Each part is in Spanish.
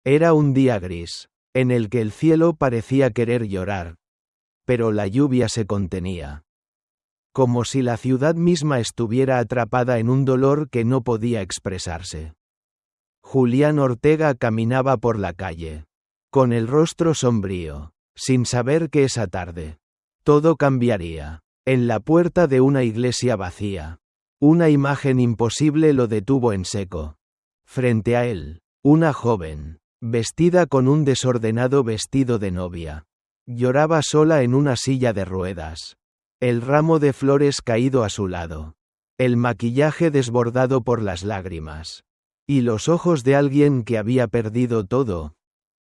Era un día gris, en el que el cielo parecía querer llorar. Pero la lluvia se contenía. Como si la ciudad misma estuviera atrapada en un dolor que no podía expresarse. Julián Ortega caminaba por la calle, con el rostro sombrío, sin saber que esa tarde todo cambiaría. En la puerta de una iglesia vacía, una imagen imposible lo detuvo en seco. Frente a él, una joven, vestida con un desordenado vestido de novia, lloraba sola en una silla de ruedas. El ramo de flores caído a su lado, el maquillaje desbordado por las lágrimas, y los ojos de alguien que había perdido todo,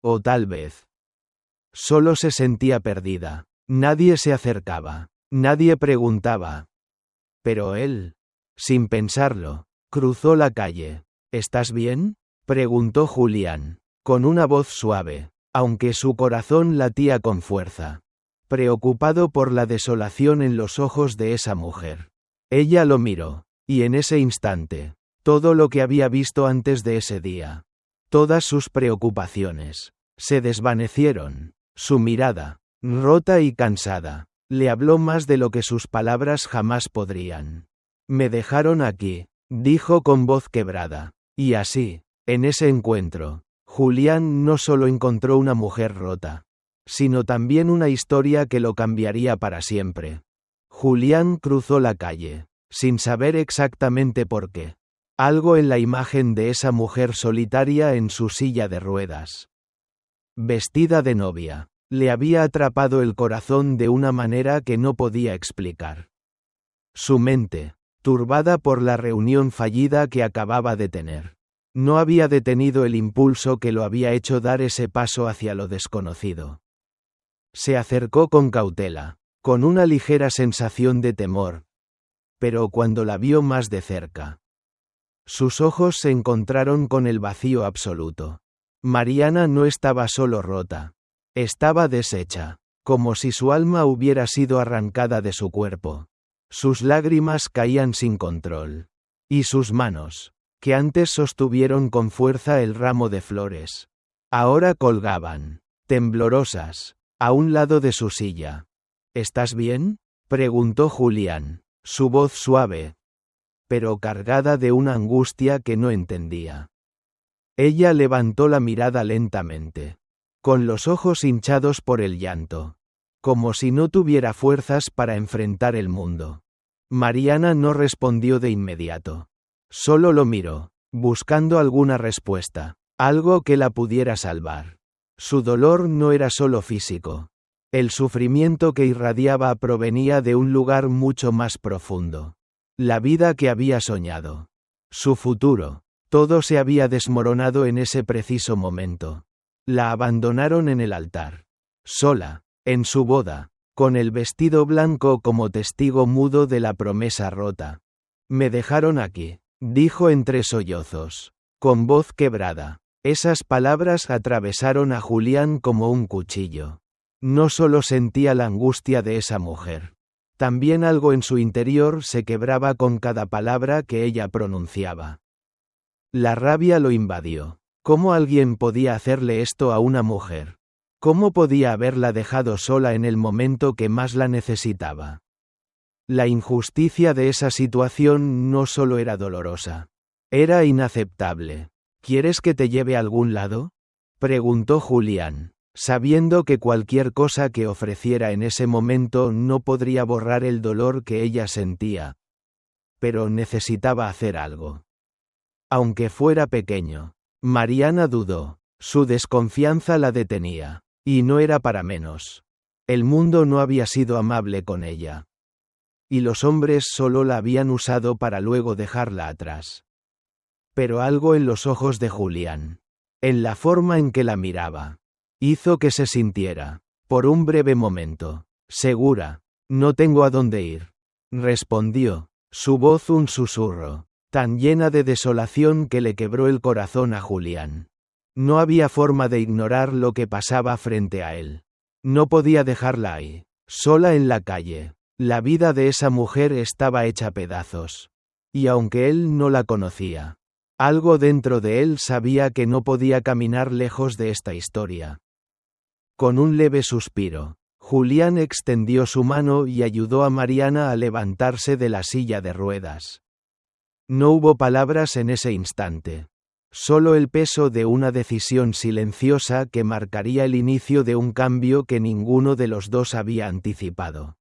o tal vez solo se sentía perdida. Nadie se acercaba, nadie preguntaba. Pero él, sin pensarlo, cruzó la calle. ¿Estás bien?, preguntó Julián, con una voz suave, aunque su corazón latía con fuerza, preocupado por la desolación en los ojos de esa mujer. Ella lo miró, y en ese instante, todo lo que había visto antes de ese día, todas sus preocupaciones, se desvanecieron. Su mirada, rota y cansada, le habló más de lo que sus palabras jamás podrían. Me dejaron aquí, dijo con voz quebrada. Y así, en ese encuentro, Julián no solo encontró una mujer rota, sino también una historia que lo cambiaría para siempre. Julián cruzó la calle, sin saber exactamente por qué. Algo en la imagen de esa mujer solitaria en su silla de ruedas, vestida de novia, le había atrapado el corazón de una manera que no podía explicar. Su mente, turbada por la reunión fallida que acababa de tener, no había detenido el impulso que lo había hecho dar ese paso hacia lo desconocido. Se acercó con cautela, con una ligera sensación de temor. Pero cuando la vio más de cerca, sus ojos se encontraron con el vacío absoluto. Mariana no estaba solo rota. Estaba deshecha, como si su alma hubiera sido arrancada de su cuerpo. Sus lágrimas caían sin control. Y sus manos, que antes sostuvieron con fuerza el ramo de flores, ahora colgaban, temblorosas, a un lado de su silla. ¿Estás bien?, preguntó Julián, su voz suave, pero cargada de una angustia que no entendía. Ella levantó la mirada lentamente, con los ojos hinchados por el llanto, como si no tuviera fuerzas para enfrentar el mundo. Mariana no respondió de inmediato. Solo lo miró, buscando alguna respuesta, algo que la pudiera salvar. Su dolor no era solo físico. El sufrimiento que irradiaba provenía de un lugar mucho más profundo. La vida que había soñado. Su futuro. Todo se había desmoronado en ese preciso momento. La abandonaron en el altar. Sola, en su boda, con el vestido blanco como testigo mudo de la promesa rota. Me dejaron aquí, dijo entre sollozos, con voz quebrada. Esas palabras atravesaron a Julián como un cuchillo. No solo sentía la angustia de esa mujer. También algo en su interior se quebraba con cada palabra que ella pronunciaba. La rabia lo invadió. ¿Cómo alguien podía hacerle esto a una mujer? ¿Cómo podía haberla dejado sola en el momento que más la necesitaba? La injusticia de esa situación no solo era dolorosa. Era inaceptable. ¿Quieres que te lleve a algún lado?, preguntó Julián, sabiendo que cualquier cosa que ofreciera en ese momento no podría borrar el dolor que ella sentía. Pero necesitaba hacer algo. Aunque fuera pequeño. Mariana dudó. Su desconfianza la detenía. Y no era para menos. El mundo no había sido amable con ella. Y los hombres solo la habían usado para luego dejarla atrás. Pero algo en los ojos de Julián, en la forma en que la miraba, hizo que se sintiera, por un breve momento, segura. No tengo a dónde ir, respondió, su voz un susurro, tan llena de desolación que le quebró el corazón a Julián. No había forma de ignorar lo que pasaba frente a él. No podía dejarla ahí, sola en la calle. La vida de esa mujer estaba hecha pedazos. Y aunque él no la conocía, Algo dentro de él sabía que no podía caminar lejos de esta historia. Con un leve suspiro, Julián extendió su mano y ayudó a Mariana a levantarse de la silla de ruedas. No hubo palabras en ese instante. Solo el peso de una decisión silenciosa que marcaría el inicio de un cambio que ninguno de los dos había anticipado.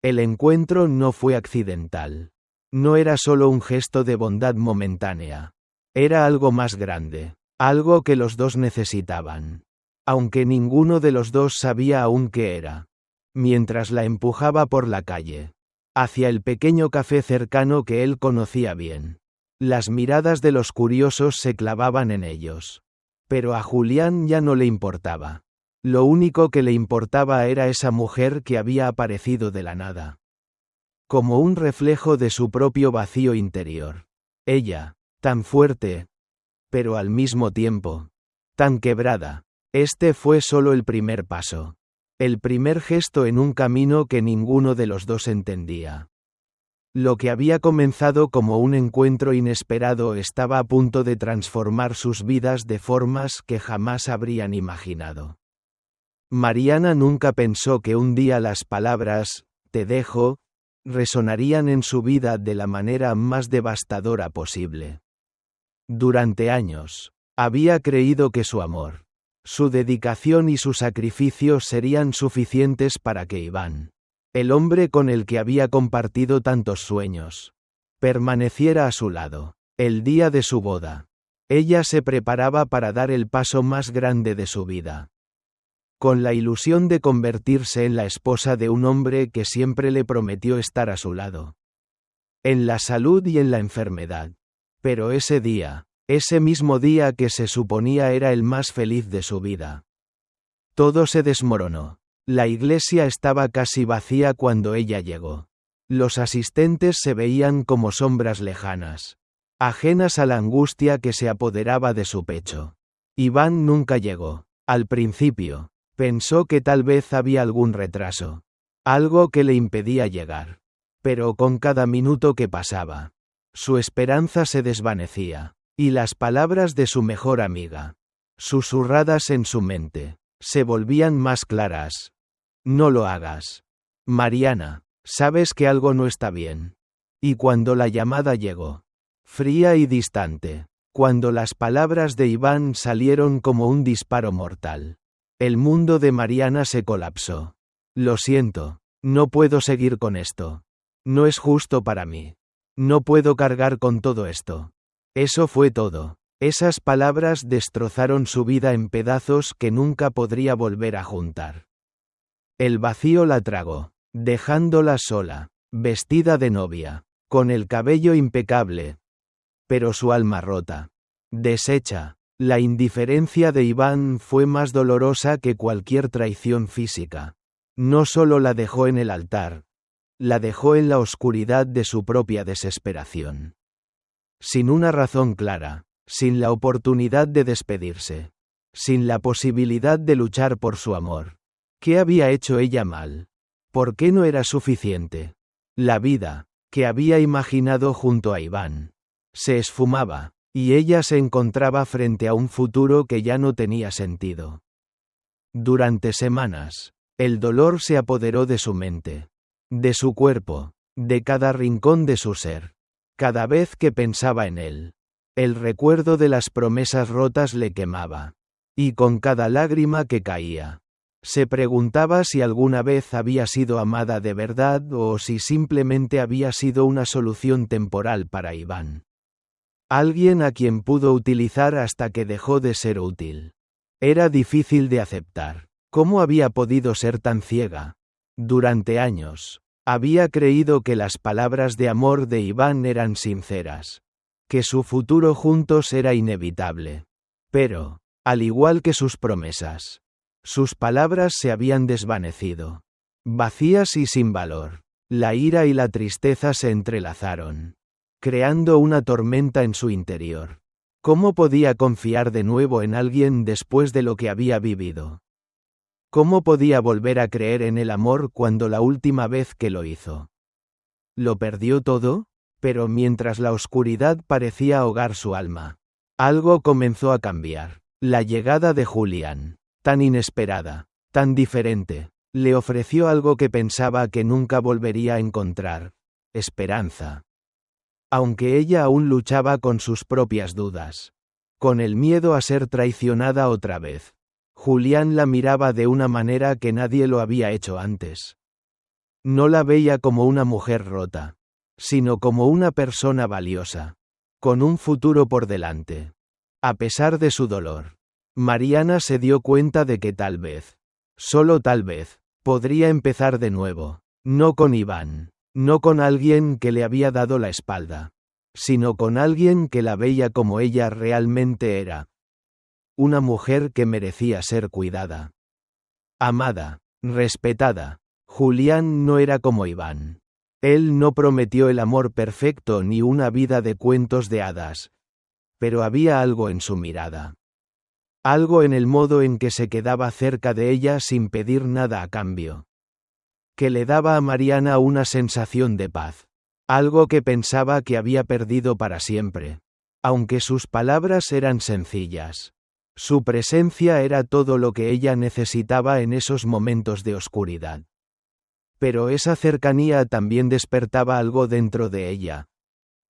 El encuentro no fue accidental. No era solo un gesto de bondad momentánea. Era algo más grande, algo que los dos necesitaban. Aunque ninguno de los dos sabía aún qué era. Mientras la empujaba por la calle, hacia el pequeño café cercano que él conocía bien. Las miradas de los curiosos se clavaban en ellos. Pero a Julián ya no le importaba. Lo único que le importaba era esa mujer que había aparecido de la nada. Como un reflejo de su propio vacío interior. Ella, tan fuerte, pero al mismo tiempo, tan quebrada. Este fue solo el primer paso. El primer gesto en un camino que ninguno de los dos entendía. Lo que había comenzado como un encuentro inesperado estaba a punto de transformar sus vidas de formas que jamás habrían imaginado. Mariana nunca pensó que un día las palabras, "te dejo", resonarían en su vida de la manera más devastadora posible. Durante años, había creído que su amor, su dedicación y su sacrificio serían suficientes para que Iván, el hombre con el que había compartido tantos sueños, permaneciera a su lado. El día de su boda, ella se preparaba para dar el paso más grande de su vida. Con la ilusión de convertirse en la esposa de un hombre que siempre le prometió estar a su lado. En la salud y en la enfermedad. Pero ese día, ese mismo día que se suponía era el más feliz de su vida. Todo se desmoronó. La iglesia estaba casi vacía cuando ella llegó. Los asistentes se veían como sombras lejanas, ajenas a la angustia que se apoderaba de su pecho. Iván nunca llegó. Al principio, pensó que tal vez había algún retraso, algo que le impedía llegar. Pero con cada minuto que pasaba, su esperanza se desvanecía, y las palabras de su mejor amiga, susurradas en su mente, se volvían más claras. No lo hagas. Mariana, sabes que algo no está bien. Y cuando la llamada llegó, fría y distante, cuando las palabras de Iván salieron como un disparo mortal, el mundo de Mariana se colapsó. Lo siento, no puedo seguir con esto. No es justo para mí. No puedo cargar con todo esto. Eso fue todo. Esas palabras destrozaron su vida en pedazos que nunca podría volver a juntar. El vacío la tragó, dejándola sola, vestida de novia, con el cabello impecable, pero su alma rota, deshecha. La indiferencia de Iván fue más dolorosa que cualquier traición física. No solo la dejó en el altar, la dejó en la oscuridad de su propia desesperación. Sin una razón clara, sin la oportunidad de despedirse, sin la posibilidad de luchar por su amor. ¿Qué había hecho ella mal? ¿Por qué no era suficiente? La vida, que había imaginado junto a Iván, se esfumaba, y ella se encontraba frente a un futuro que ya no tenía sentido. Durante semanas, el dolor se apoderó de su mente, de su cuerpo, de cada rincón de su ser. Cada vez que pensaba en él, el recuerdo de las promesas rotas le quemaba. Y con cada lágrima que caía, se preguntaba si alguna vez había sido amada de verdad o si simplemente había sido una solución temporal para Iván. Alguien a quien pudo utilizar hasta que dejó de ser útil. Era difícil de aceptar. ¿Cómo había podido ser tan ciega? Durante años, había creído que las palabras de amor de Iván eran sinceras, que su futuro juntos era inevitable. Pero, al igual que sus promesas, sus palabras se habían desvanecido. Vacías y sin valor. La ira y la tristeza se entrelazaron, creando una tormenta en su interior. ¿Cómo podía confiar de nuevo en alguien después de lo que había vivido? ¿Cómo podía volver a creer en el amor cuando la última vez que lo hizo? ¿Lo perdió todo? Pero mientras la oscuridad parecía ahogar su alma, algo comenzó a cambiar. La llegada de Julián, tan inesperada, tan diferente, le ofreció algo que pensaba que nunca volvería a encontrar: esperanza. Aunque ella aún luchaba con sus propias dudas, con el miedo a ser traicionada otra vez, Julián la miraba de una manera que nadie lo había hecho antes. No la veía como una mujer rota, sino como una persona valiosa, con un futuro por delante. A pesar de su dolor, Mariana se dio cuenta de que tal vez, solo tal vez, podría empezar de nuevo, no con Iván, no con alguien que le había dado la espalda, sino con alguien que la veía como ella realmente era. Una mujer que merecía ser cuidada, amada, respetada. Julián no era como Iván. Él no prometió el amor perfecto ni una vida de cuentos de hadas. Pero había algo en su mirada. Algo en el modo en que se quedaba cerca de ella sin pedir nada a cambio, que le daba a Mariana una sensación de paz. Algo que pensaba que había perdido para siempre. Aunque sus palabras eran sencillas, su presencia era todo lo que ella necesitaba en esos momentos de oscuridad. Pero esa cercanía también despertaba algo dentro de ella.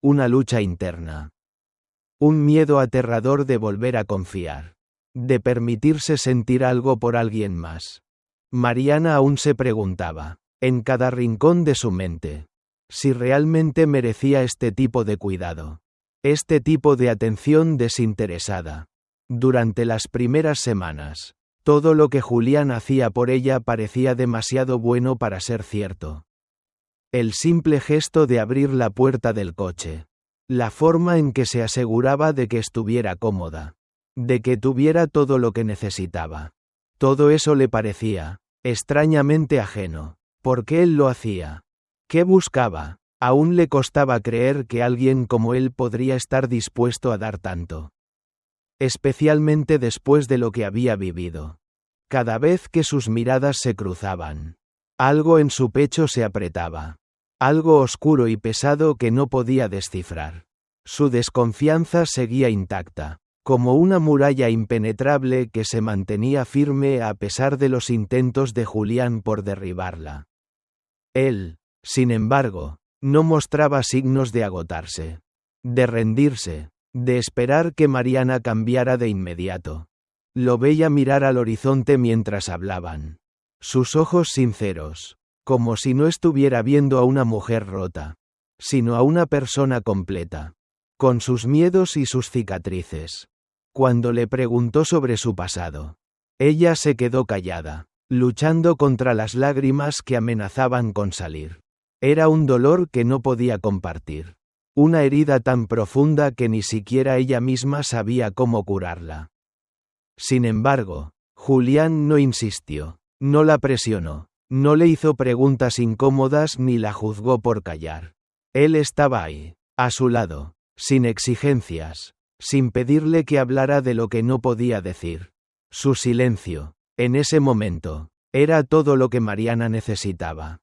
Una lucha interna. Un miedo aterrador de volver a confiar. De permitirse sentir algo por alguien más. Mariana aún se preguntaba, en cada rincón de su mente, si realmente merecía este tipo de cuidado. Este tipo de atención desinteresada. Durante las primeras semanas, todo lo que Julián hacía por ella parecía demasiado bueno para ser cierto. El simple gesto de abrir la puerta del coche. La forma en que se aseguraba de que estuviera cómoda. De que tuviera todo lo que necesitaba. Todo eso le parecía extrañamente ajeno. ¿Por qué él lo hacía? ¿Qué buscaba? Aún le costaba creer que alguien como él podría estar dispuesto a dar tanto. Especialmente después de lo que había vivido. Cada vez que sus miradas se cruzaban, algo en su pecho se apretaba. Algo oscuro y pesado que no podía descifrar. Su desconfianza seguía intacta, como una muralla impenetrable que se mantenía firme a pesar de los intentos de Julián por derribarla. Él, sin embargo, no mostraba signos de agotarse, de rendirse, de esperar que Mariana cambiara de inmediato. Lo veía mirar al horizonte mientras hablaban. Sus ojos sinceros, como si no estuviera viendo a una mujer rota, sino a una persona completa, con sus miedos y sus cicatrices. Cuando le preguntó sobre su pasado, ella se quedó callada, luchando contra las lágrimas que amenazaban con salir. Era un dolor que no podía compartir. Una herida tan profunda que ni siquiera ella misma sabía cómo curarla. Sin embargo, Julián no insistió, no la presionó, no le hizo preguntas incómodas ni la juzgó por callar. Él estaba ahí, a su lado, sin exigencias, sin pedirle que hablara de lo que no podía decir. Su silencio, en ese momento, era todo lo que Mariana necesitaba.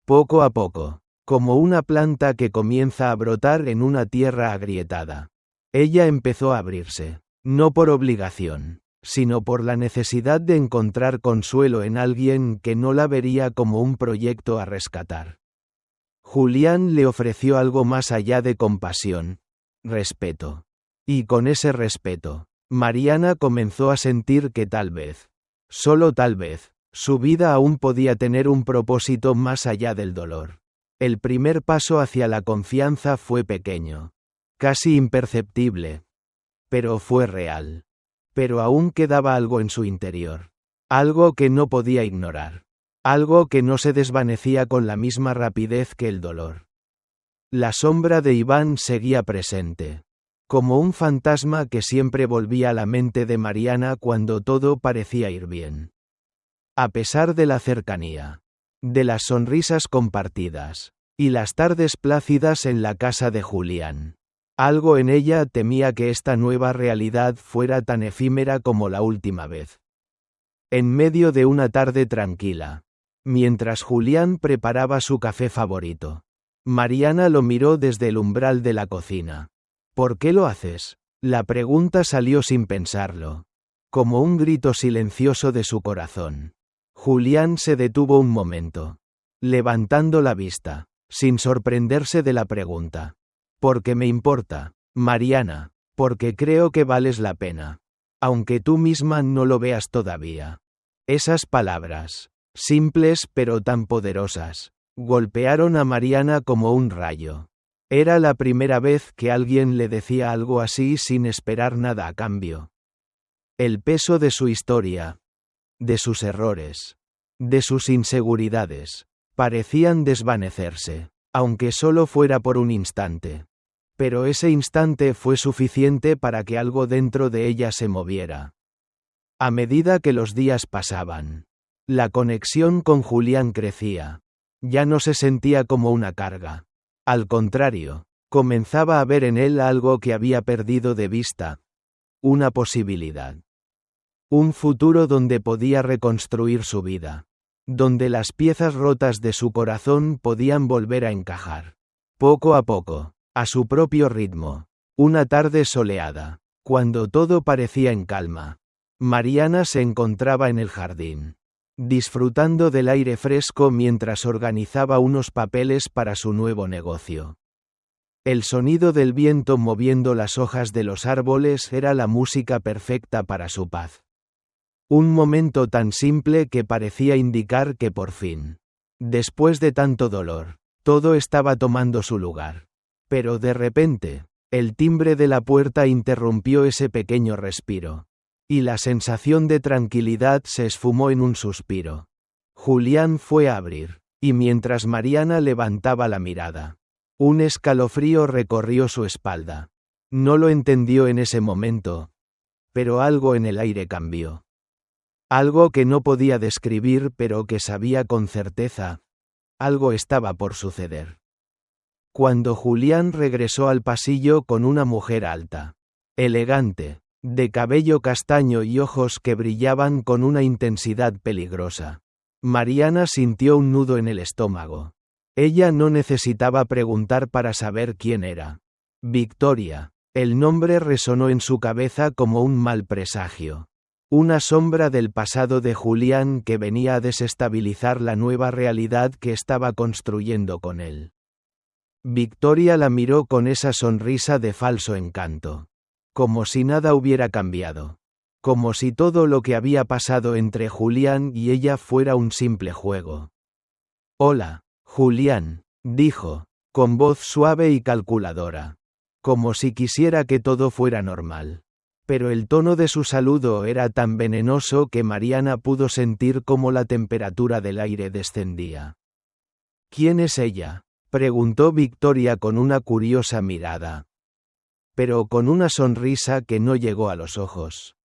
Poco a poco, como una planta que comienza a brotar en una tierra agrietada, ella empezó a abrirse, no por obligación, sino por la necesidad de encontrar consuelo en alguien que no la vería como un proyecto a rescatar. Julián le ofreció algo más allá de compasión, respeto. Y con ese respeto, Mariana comenzó a sentir que tal vez, solo tal vez, su vida aún podía tener un propósito más allá del dolor. El primer paso hacia la confianza fue pequeño, casi imperceptible, pero fue real. Pero aún quedaba algo en su interior, algo que no podía ignorar, algo que no se desvanecía con la misma rapidez que el dolor. La sombra de Iván seguía presente, como un fantasma que siempre volvía a la mente de Mariana cuando todo parecía ir bien. A pesar de la cercanía, de las sonrisas compartidas, y las tardes plácidas en la casa de Julián, algo en ella temía que esta nueva realidad fuera tan efímera como la última vez. En medio de una tarde tranquila, mientras Julián preparaba su café favorito, Mariana lo miró desde el umbral de la cocina. ¿Por qué lo haces? La pregunta salió sin pensarlo. Como un grito silencioso de su corazón. Julián se detuvo un momento. Levantando la vista, sin sorprenderse de la pregunta. Porque me importa, Mariana, porque creo que vales la pena. Aunque tú misma no lo veas todavía. Esas palabras, simples pero tan poderosas, golpearon a Mariana como un rayo. Era la primera vez que alguien le decía algo así sin esperar nada a cambio. El peso de su historia, de sus errores, de sus inseguridades, parecían desvanecerse, aunque solo fuera por un instante. Pero ese instante fue suficiente para que algo dentro de ella se moviera. A medida que los días pasaban, la conexión con Julián crecía. Ya no se sentía como una carga. Al contrario, comenzaba a ver en él algo que había perdido de vista. Una posibilidad. Un futuro donde podía reconstruir su vida. Donde las piezas rotas de su corazón podían volver a encajar. Poco a poco, a su propio ritmo. Una tarde soleada, cuando todo parecía en calma. Mariana se encontraba en el jardín, disfrutando del aire fresco mientras organizaba unos papeles para su nuevo negocio. El sonido del viento moviendo las hojas de los árboles era la música perfecta para su paz. Un momento tan simple que parecía indicar que por fin, después de tanto dolor, todo estaba tomando su lugar. Pero de repente, el timbre de la puerta interrumpió ese pequeño respiro. Y la sensación de tranquilidad se esfumó en un suspiro. Julián fue a abrir, y mientras Mariana levantaba la mirada, un escalofrío recorrió su espalda. No lo entendió en ese momento, pero algo en el aire cambió. Algo que no podía describir pero que sabía con certeza. Algo estaba por suceder. Cuando Julián regresó al pasillo con una mujer alta, elegante, de cabello castaño y ojos que brillaban con una intensidad peligrosa, Mariana sintió un nudo en el estómago. Ella no necesitaba preguntar para saber quién era. Victoria. El nombre resonó en su cabeza como un mal presagio. Una sombra del pasado de Julián que venía a desestabilizar la nueva realidad que estaba construyendo con él. Victoria la miró con esa sonrisa de falso encanto. Como si nada hubiera cambiado. Como si todo lo que había pasado entre Julián y ella fuera un simple juego. Hola, Julián, dijo, con voz suave y calculadora. Como si quisiera que todo fuera normal. Pero el tono de su saludo era tan venenoso que Mariana pudo sentir cómo la temperatura del aire descendía. ¿Quién es ella?, preguntó Victoria con una curiosa mirada. Pero con una sonrisa que no llegó a los ojos.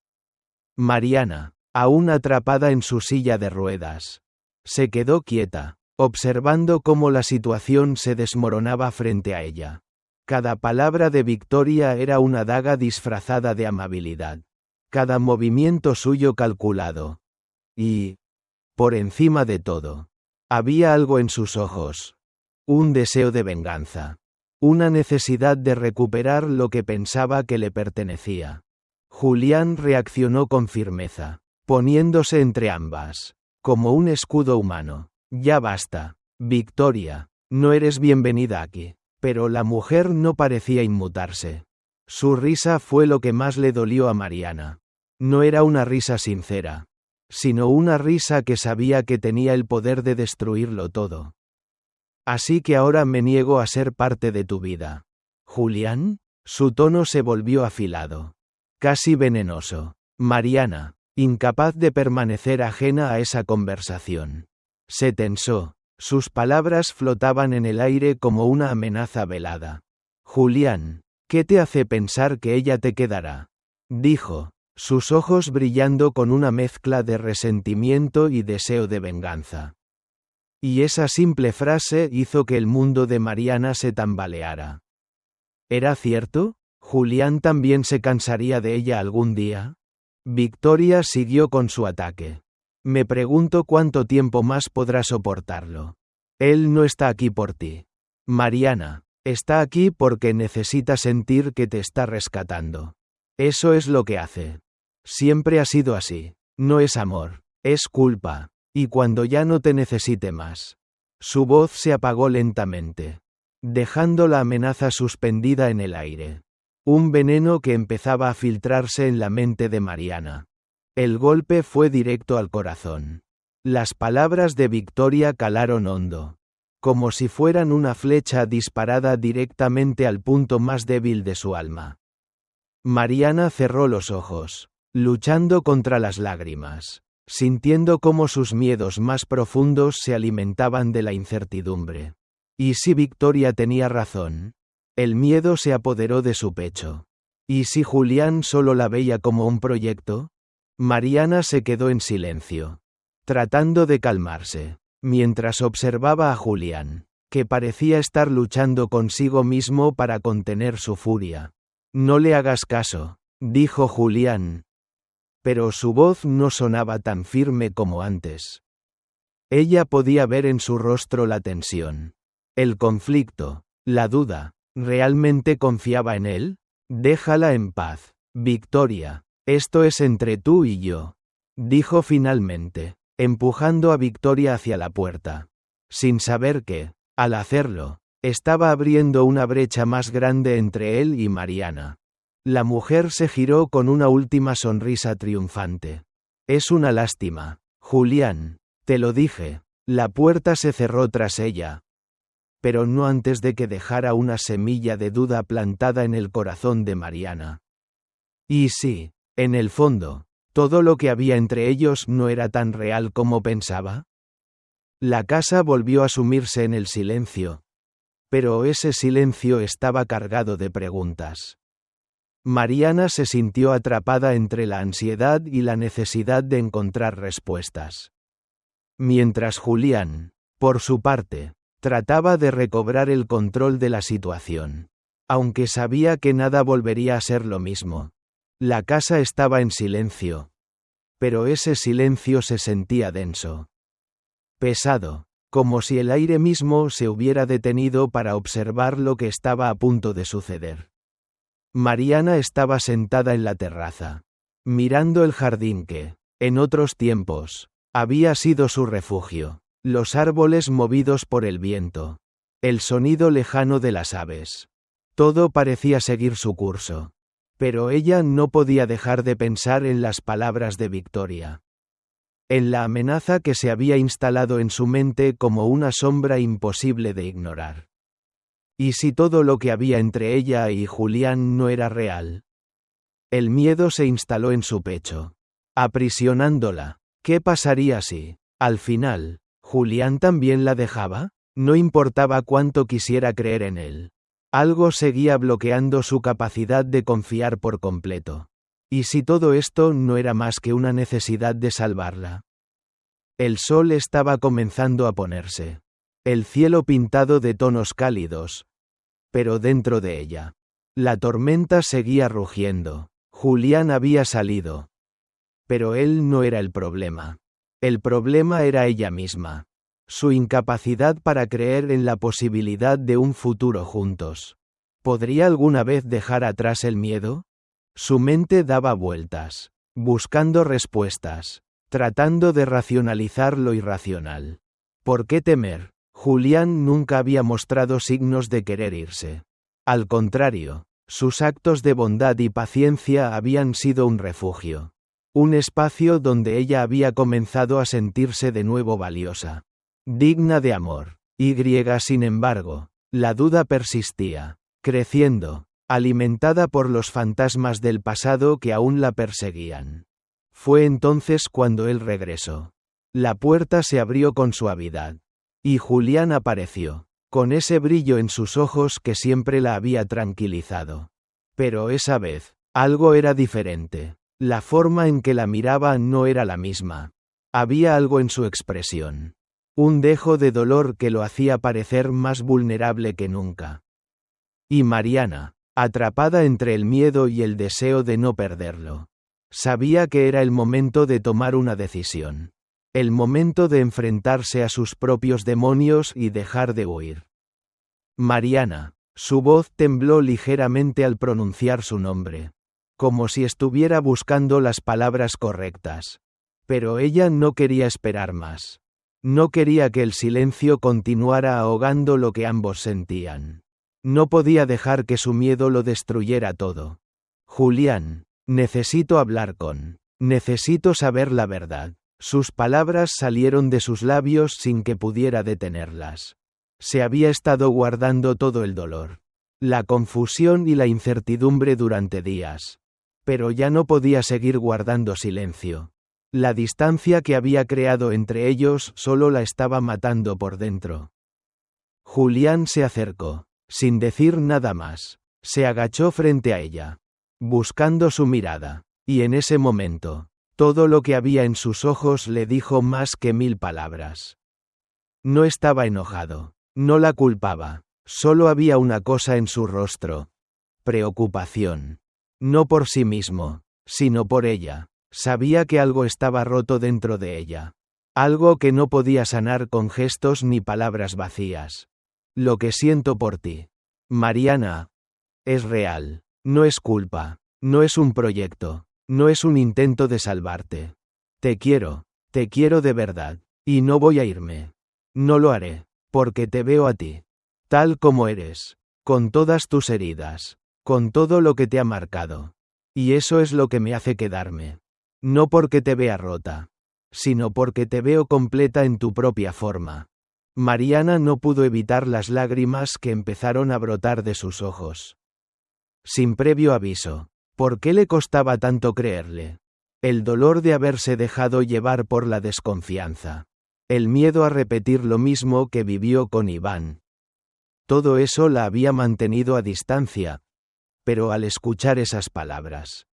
Mariana, aún atrapada en su silla de ruedas, se quedó quieta, observando cómo la situación se desmoronaba frente a ella. Cada palabra de Victoria era una daga disfrazada de amabilidad. Cada movimiento suyo calculado. Y, por encima de todo, había algo en sus ojos. Un deseo de venganza. Una necesidad de recuperar lo que pensaba que le pertenecía. Julián reaccionó con firmeza, poniéndose entre ambas, como un escudo humano. Ya basta, Victoria, no eres bienvenida aquí. Pero la mujer no parecía inmutarse. Su risa fue lo que más le dolió a Mariana. No era una risa sincera, sino una risa que sabía que tenía el poder de destruirlo todo. Así que ahora me niego a ser parte de tu vida. ¿Julián? Su tono se volvió afilado. Casi venenoso. Mariana, incapaz de permanecer ajena a esa conversación, se tensó. Sus palabras flotaban en el aire como una amenaza velada. Julián, ¿qué te hace pensar que ella te quedará?, dijo, sus ojos brillando con una mezcla de resentimiento y deseo de venganza. Y esa simple frase hizo que el mundo de Mariana se tambaleara. ¿Era cierto? ¿Julián también se cansaría de ella algún día? Victoria siguió con su ataque. Me pregunto cuánto tiempo más podrá soportarlo. Él no está aquí por ti. Mariana, está aquí porque necesita sentir que te está rescatando. Eso es lo que hace. Siempre ha sido así. No es amor, es culpa. Y cuando ya no te necesite más. Su voz se apagó lentamente, dejando la amenaza suspendida en el aire. Un veneno que empezaba a filtrarse en la mente de Mariana. El golpe fue directo al corazón. Las palabras de Victoria calaron hondo, como si fueran una flecha disparada directamente al punto más débil de su alma. Mariana cerró los ojos, luchando contra las lágrimas, sintiendo cómo sus miedos más profundos se alimentaban de la incertidumbre. ¿Y si Victoria tenía razón? El miedo se apoderó de su pecho. ¿Y si Julián solo la veía como un proyecto? Mariana se quedó en silencio, tratando de calmarse, mientras observaba a Julián, que parecía estar luchando consigo mismo para contener su furia. No le hagas caso, dijo Julián. Pero su voz no sonaba tan firme como antes. Ella podía ver en su rostro la tensión, el conflicto, la duda. ¿Realmente confiaba en él? Déjala en paz, Victoria. Esto es entre tú y yo, dijo finalmente, empujando a Victoria hacia la puerta, sin saber que, al hacerlo, estaba abriendo una brecha más grande entre él y Mariana. La mujer se giró con una última sonrisa triunfante. Es una lástima, Julián, te lo dije. La puerta se cerró tras ella, pero no antes de que dejara una semilla de duda plantada en el corazón de Mariana. Y sí, en el fondo, todo lo que había entre ellos no era tan real como pensaba. La casa volvió a sumirse en el silencio, pero ese silencio estaba cargado de preguntas. Mariana se sintió atrapada entre la ansiedad y la necesidad de encontrar respuestas. Mientras Julián, por su parte, trataba de recobrar el control de la situación. Aunque sabía que nada volvería a ser lo mismo. La casa estaba en silencio. Pero ese silencio se sentía denso. Pesado, como si el aire mismo se hubiera detenido para observar lo que estaba a punto de suceder. Mariana estaba sentada en la terraza, mirando el jardín que, en otros tiempos, había sido su refugio. Los árboles movidos por el viento. El sonido lejano de las aves. Todo parecía seguir su curso. Pero ella no podía dejar de pensar en las palabras de Victoria. En la amenaza que se había instalado en su mente como una sombra imposible de ignorar. ¿Y si todo lo que había entre ella y Julián no era real? El miedo se instaló en su pecho, aprisionándola. ¿Qué pasaría si, al final, Julián también la dejaba? No importaba cuánto quisiera creer en él. Algo seguía bloqueando su capacidad de confiar por completo. ¿Y si todo esto no era más que una necesidad de salvarla? El sol estaba comenzando a ponerse. El cielo pintado de tonos cálidos. Pero dentro de ella, la tormenta seguía rugiendo. Julián había salido. Pero él no era el problema. El problema era ella misma. Su incapacidad para creer en la posibilidad de un futuro juntos. ¿Podría alguna vez dejar atrás el miedo? Su mente daba vueltas, buscando respuestas, tratando de racionalizar lo irracional. ¿Por qué temer? Julián nunca había mostrado signos de querer irse. Al contrario, sus actos de bondad y paciencia habían sido un refugio. Un espacio donde ella había comenzado a sentirse de nuevo valiosa. Digna de amor. Sin embargo, la duda persistía, creciendo, alimentada por los fantasmas del pasado que aún la perseguían. Fue entonces cuando él regresó. La puerta se abrió con suavidad. Y Julián apareció, con ese brillo en sus ojos que siempre la había tranquilizado. Pero esa vez, algo era diferente. La forma en que la miraba no era la misma. Había algo en su expresión. Un dejo de dolor que lo hacía parecer más vulnerable que nunca. Y Mariana, atrapada entre el miedo y el deseo de no perderlo, sabía que era el momento de tomar una decisión. El momento de enfrentarse a sus propios demonios y dejar de huir. Mariana. Su voz tembló ligeramente al pronunciar su nombre, como si estuviera buscando las palabras correctas. Pero ella no quería esperar más. No quería que el silencio continuara ahogando lo que ambos sentían. No podía dejar que su miedo lo destruyera todo. Julián, necesito hablar con. Necesito saber la verdad. Sus palabras salieron de sus labios sin que pudiera detenerlas. Se había estado guardando todo el dolor, la confusión y la incertidumbre durante días. Pero ya no podía seguir guardando silencio. La distancia que había creado entre ellos solo la estaba matando por dentro. Julián se acercó, sin decir nada más. Se agachó frente a ella, buscando su mirada, y en ese momento, todo lo que había en sus ojos le dijo más que 1000 palabras. No estaba enojado, no la culpaba, solo había una cosa en su rostro: preocupación. No por sí mismo, sino por ella. Sabía que algo estaba roto dentro de ella. Algo que no podía sanar con gestos ni palabras vacías. Lo que siento por ti, Mariana, es real. No es culpa. No es un proyecto. No es un intento de salvarte. Te quiero de verdad. Y no voy a irme. No lo haré, porque te veo a ti, tal como eres, con todas tus heridas, con todo lo que te ha marcado. Y eso es lo que me hace quedarme. No porque te vea rota, sino porque te veo completa en tu propia forma. Mariana no pudo evitar las lágrimas que empezaron a brotar de sus ojos. Sin previo aviso, ¿por qué le costaba tanto creerle? El dolor de haberse dejado llevar por la desconfianza. El miedo a repetir lo mismo que vivió con Iván. Todo eso la había mantenido a distancia. Pero al escuchar esas palabras,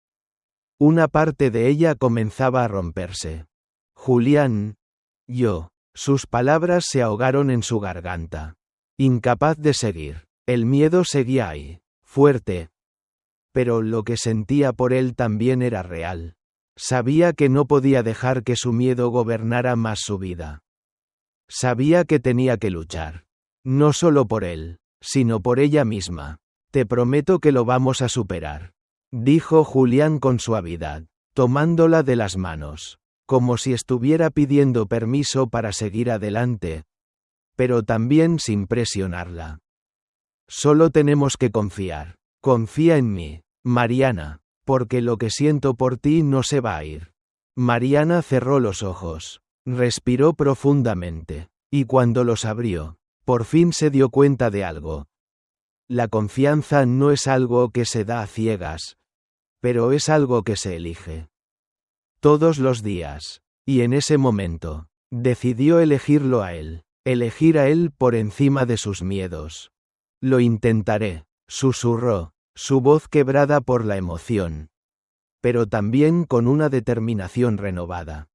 una parte de ella comenzaba a romperse. Julián, yo. Sus palabras se ahogaron en su garganta. Incapaz de seguir. El miedo seguía ahí, fuerte. Pero lo que sentía por él también era real. Sabía que no podía dejar que su miedo gobernara más su vida. Sabía que tenía que luchar. No solo por él, sino por ella misma. Te prometo que lo vamos a superar, dijo Julián con suavidad, tomándola de las manos, como si estuviera pidiendo permiso para seguir adelante, pero también sin presionarla. Solo tenemos que confiar. Confía en mí, Mariana, porque lo que siento por ti no se va a ir. Mariana cerró los ojos, respiró profundamente, y cuando los abrió, por fin se dio cuenta de algo. La confianza no es algo que se da a ciegas, pero es algo que se elige. Todos los días, y en ese momento, decidió elegirlo a él, elegir a él por encima de sus miedos. Lo intentaré, susurró, su voz quebrada por la emoción, pero también con una determinación renovada.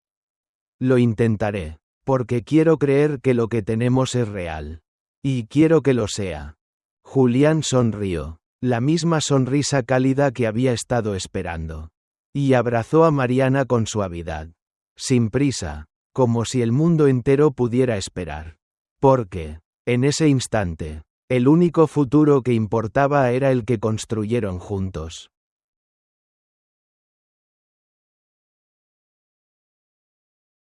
Lo intentaré, porque quiero creer que lo que tenemos es real. Y quiero que lo sea. Julián sonrió, la misma sonrisa cálida que había estado esperando. Y abrazó a Mariana con suavidad. Sin prisa, como si el mundo entero pudiera esperar. Porque, en ese instante, el único futuro que importaba era el que construyeron juntos.